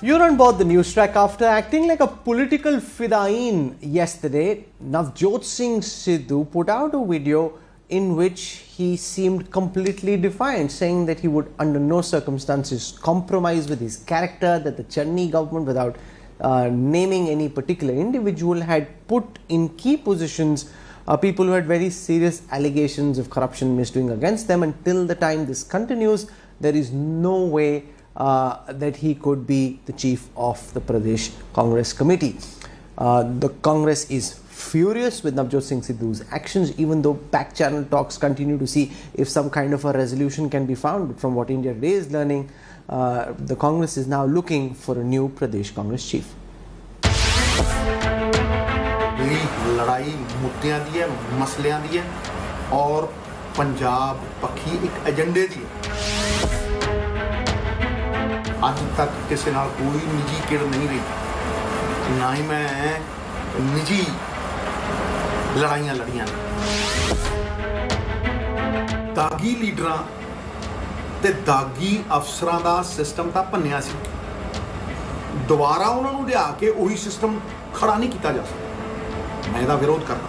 You're on board the Newstrack. After acting like a political fidain yesterday, Navjot Sidhu put out a video in which he seemed completely defiant, saying that he would under no circumstances compromise with his character, that the Channi government, without naming any particular individual, had put in key positions people who had very serious allegations of corruption misdoing against them. Until the time this continues, there is no way that he could be the chief of the Pradesh Congress committee. The Congress is furious with Navjot Sidhu's actions, even though back channel talks continue to see if some kind of a resolution can be found. From what India Today is learning, the Congress is now looking for a new Pradesh Congress chief. लड़ाई मुद्दों दी है, मसलियां दी है और पंजाब पक्षी एक एजेंडे दी है। आज तक किसी नाल कोई निजी किड़ नहीं रही, ना ही मैं निजी लड़ाइयां लड़ियां। दागी लीडरां ते दागी अफसरां दा सिस्टम तां भन्निया सी, दोबारा उन्हां नूं लिया के उही सिस्टम खड़ा नहीं कीता जा सकदा। मैं इहदा विरोध करदा।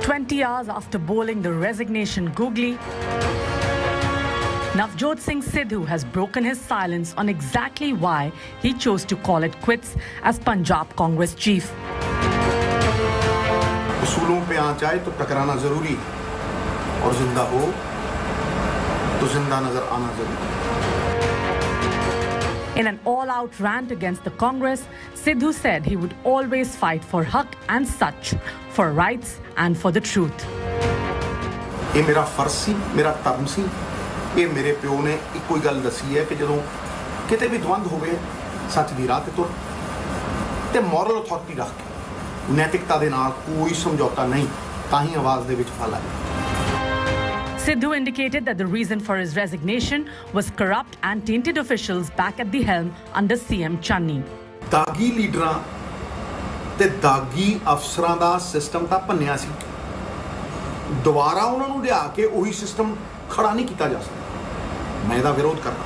20 hours after bowling the resignation googly, Navjot Sidhu has broken his silence on exactly why he chose to call it quits as Punjab Congress chief. उसूलों पे आँच आए तो टकराना जरूरी और जिंदा हो तो जिंदा नजर आना जरूरी। In an all-out rant against the Congress, Sidhu said he would always fight for haq and sach, for rights and for the truth. ये मेरा फर्ज सी, मेरा धर्म सी। ये मेरे प्यो ने एक कोई गल दसी है कि जदों किते भी द्वंद होवे सच दी राह ते तुर ते मॉरल अथॉरिटी रख के नैतिकता दे नाल कोई समझौता नहीं, ताही आवाज दे विच फल आए। Sidhu indicated that the reason for his resignation was corrupt and tainted officials back at the helm under CM Channi. दागी लीडरां ते दागी अफसरां दा सिस्टम तां भन्निया सी, दोबारा उन्हां नूं लिया के उही सिस्टम खड़ा नहीं कीता जा सकदा। मैं इहदा विरोध करदा।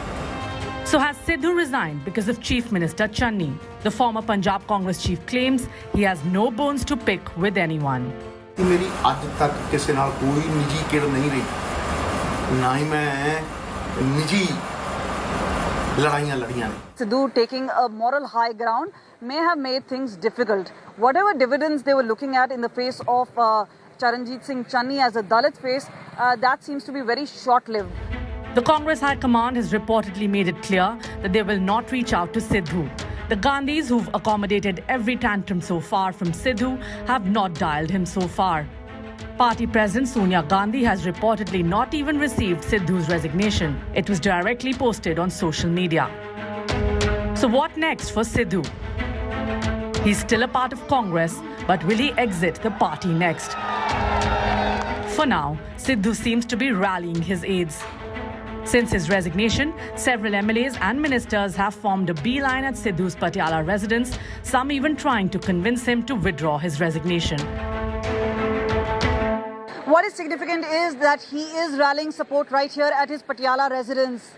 So has Sidhu resigned because of Chief Minister Channi? The former Punjab Congress chief claims he has no bones to pick with anyone. मेरी आज तक किसी नाल कोई निजी किड़ नहीं रही, ना ही मैं निजी लड़ाइयां लड़ियां। Sidhu taking a moral high ground may have made things difficult. Whatever dividends they were looking at in the face of Charanjit Singh Channi as a Dalit face, that seems to be very short-lived. The Congress High Command has reportedly made it clear that they will not reach out to Sidhu. The Gandhis, who've accommodated every tantrum so far from Sidhu, have not dialed him so far. Party President Sonia Gandhi has reportedly not even received Sidhu's resignation. It was directly posted on social media. So what next for Sidhu? He's still a part of Congress, but will he exit the party next? For now, Sidhu seems to be rallying his aides. Since his resignation, several MLAs and ministers have formed a beeline at Sidhu's Patiala residence, some even trying to convince him to withdraw his resignation. What is significant is that he is rallying support right here at his Patiala residence.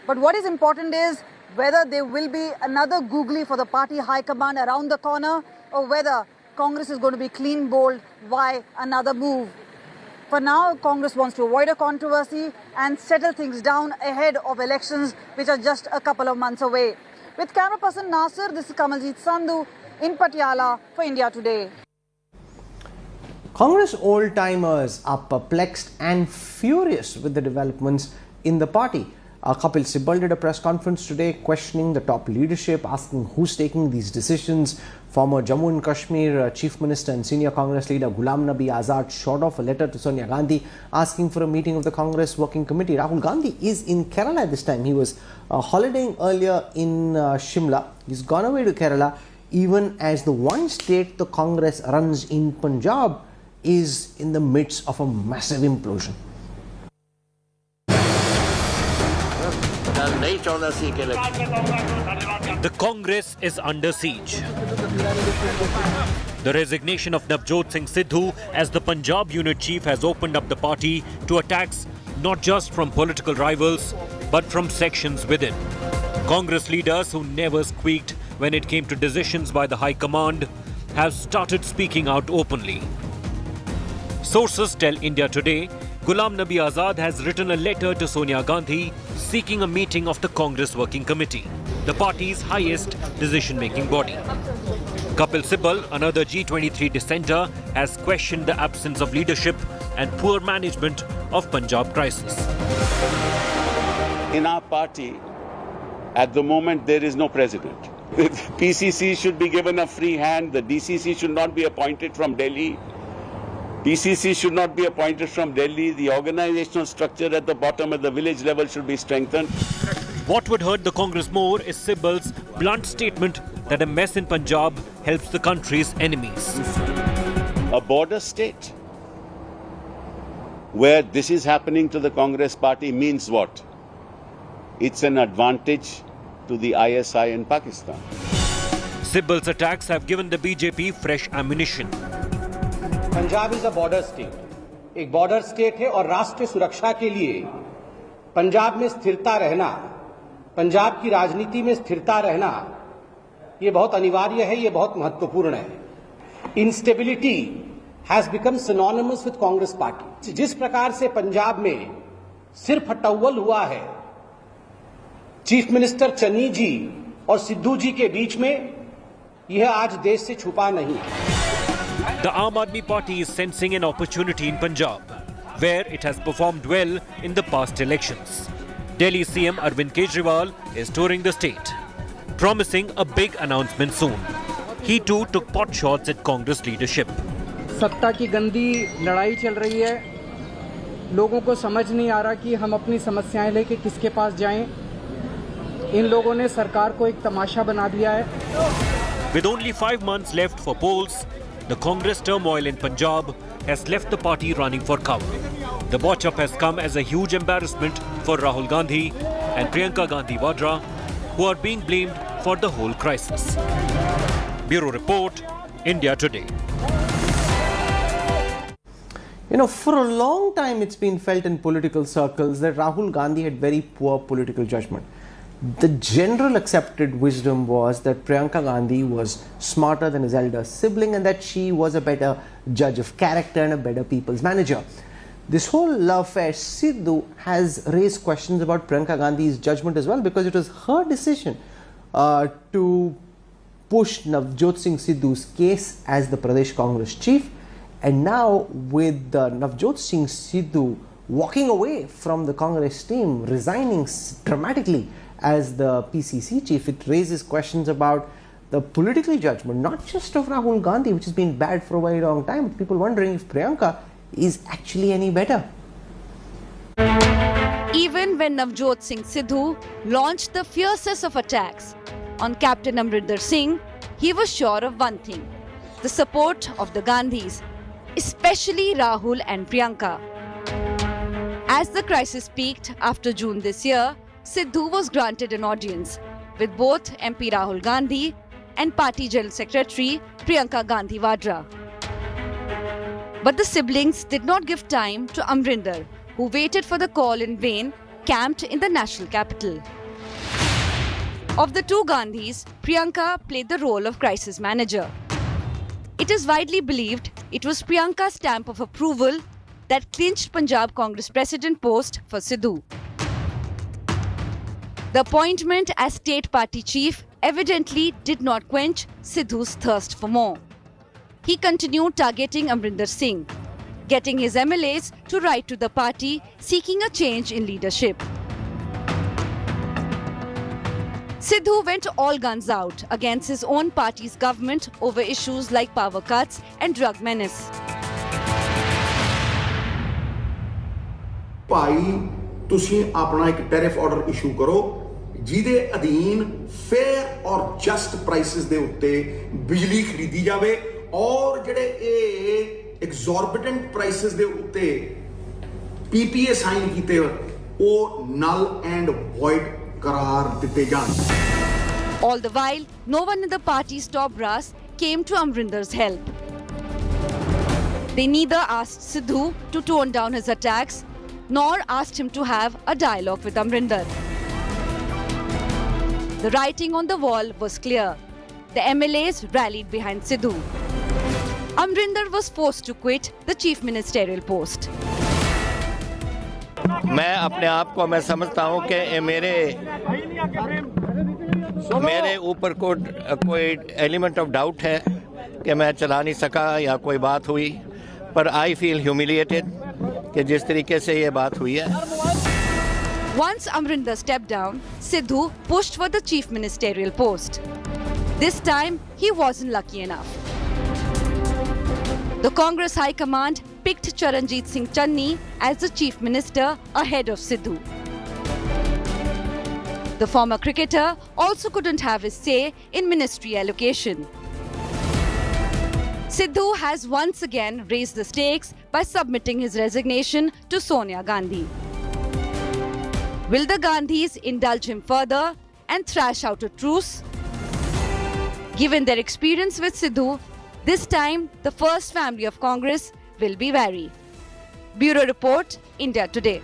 But what is important is whether there will be another googly for the party high command around the corner, or whether Congress is going to be clean bowled. Why another move? For now, Congress wants to avoid a controversy and settle things down ahead of elections, which are just a couple of months away. With camera person Nasir, this is Kamaljeet Sandhu in Patiala for India Today. Congress old-timers are perplexed and furious with the developments in the party. Kapil Sibal did a press conference today questioning the top leadership, asking who's taking these decisions. Former Jammu and Kashmir Chief Minister and senior Congress leader Ghulam Nabi Azad shot off a letter to Sonia Gandhi asking for a meeting of the Congress Working Committee. Rahul Gandhi is in Kerala this time. He was holidaying earlier in Shimla. He's gone away to Kerala, even as the one state the Congress runs in Punjab is in the midst of a massive implosion. नहीं चाहता सी कि election. The Congress is under siege. The resignation of Navjot Sidhu as the Punjab unit chief has opened up the party to attacks not just from political rivals but from sections within. Congress leaders who never squeaked when it came to decisions by the High Command have started speaking out openly. Sources tell India Today Ghulam Nabi Azad has written a letter to Sonia Gandhi seeking a meeting of the Congress Working Committee, the party's highest decision-making body. Kapil Sibal, another G-23 dissenter, has questioned the absence of leadership and poor management of Punjab crisis. In our party, at the moment, there is no president. The PCC should be given a free hand. The DCC should not be appointed from Delhi. PCC should not be appointed from Delhi. The organizational structure at the bottom at the village level should be strengthened. What would hurt the Congress more is Sibal's blunt statement that a mess in Punjab helps the country's enemies. A border state where this is happening to the Congress party means what? It's an advantage to the ISI in Pakistan. Sibal's attacks have given the BJP fresh ammunition. Punjab is a border state, एक border state है और राष्ट्रीय सुरक्षा के लिए पंजाब में स्थिरता रहना, पंजाब की राजनीति में स्थिरता रहना, ये बहुत अनिवार्य है, ये बहुत महत्वपूर्ण है। Instability has become synonymous with Congress party. जिस प्रकार से पंजाब में सिर्फ हटौवल हुआ है चीफ मिनिस्टर चन्नी जी और सिद्धू जी के बीच में, यह आज देश से छुपा नहीं है। The Aam Aadmi Party is sensing an opportunity in Punjab, where it has performed well in the past elections. Delhi CM Arvind Kejriwal is touring the state, promising a big announcement soon. He too took pot shots at Congress leadership. सत्ता की गंदी लड़ाई चल रही है, लोगों को समझ नहीं आ रहा कि हम अपनी समस्याएं लेके किसके पास जाएं। इन लोगों ने सरकार को एक तमाशा बना दिया है। With only 5 months left for polls, the Congress turmoil in Punjab has left the party running for cover. The botch-up has come as a huge embarrassment for Rahul Gandhi and Priyanka Gandhi Vadra, who are being blamed for the whole crisis. Bureau Report, India Today. You know, for a long time it's been felt in political circles that Rahul Gandhi had very poor political judgment. The general accepted wisdom was that Priyanka Gandhi was smarter than his elder sibling and that she was a better judge of character and a better people's manager. This whole love affair, Sidhu, has raised questions about Priyanka Gandhi's judgment as well, because it was her decision to push Navjot Sidhu's case as the Pradesh Congress chief. And now with Navjot Sidhu walking away from the Congress team, resigning dramatically as the PCC chief, it raises questions about the political judgment, not just of Rahul Gandhi, which has been bad for a very long time, but people wondering if Priyanka is actually any better. Even when Navjot Sidhu launched the fiercest of attacks on Captain Amarinder Singh, he was sure of one thing: the support of the Gandhis, especially Rahul and Priyanka. As the crisis peaked after June this year, Sidhu was granted an audience with both MP Rahul Gandhi and Party General Secretary Priyanka Gandhi Vadra. But the siblings did not give time to Amarinder, who waited for the call in vain, camped in the national capital. Of the two Gandhis, Priyanka played the role of crisis manager. It is widely believed it was Priyanka's stamp of approval that clinched Punjab Congress president post for Sidhu. The appointment as state party chief evidently did not quench Sidhu's thirst for more. He continued targeting Amarinder Singh, getting his MLAs to write to the party seeking a change in leadership. Sidhu went all guns out against his own party's government over issues like power cuts and drug menace. ਭਾਈ ਤੁਸੀਂ ਆਪਣਾ ਇੱਕ tariff order issue ਕਰੋ ਜਿਹਦੇ ਅਧੀਨ fair ਔਰ just prices ਦੇ ਉੱਤੇ ਬਿਜਲੀ ਖਰੀਦੀ ਜਾਵੇ ਔਰ ਜਿਹੜੇ ਇਹ ਐਗਜ਼ੋਰਬਿਟੈਂਟ ਪ੍ਰਾਈਸਿਸ ਦੇ ਉੱਤੇ ਪੀਪੀਏ ਸਾਈਨ ਕੀਤੇ ਉਹ ਨਲ ਐਂਡ ਵੋਇਡ ਕਰਾਰ ਦਿੱਤੇ ਜਾਣ। All the while, no one in the party's top brass came to Amarinder's help. They neither asked Sidhu to tone down his attacks, nor asked him to have a dialogue with Amarinder. The writing on the wall was clear. The MLAs rallied behind Sidhu. Amarinder was forced to quit the chief ministerial post. मैं अपने आप को मैं समझता हूँ कि ये मेरे ऊपर कोई एलिमेंट ऑफ डाउट है कि मैं चला नहीं सका या कोई बात हुई, पर आई फील ह्यूमिलिएटेड कि जिस तरीके से ये बात हुई है। Once Amarinder stepped down, Sidhu pushed for the chief ministerial post. This time, he wasn't lucky enough. The Congress High Command picked Charanjit Singh Channi as the chief minister ahead of Sidhu. The former cricketer also couldn't have his say in ministry allocation. Sidhu has once again raised the stakes by submitting his resignation to Sonia Gandhi. Will the Gandhis indulge him further and thrash out a truce? Given their experience with Sidhu, this time the first family of Congress will be wary. Bureau Report, India Today.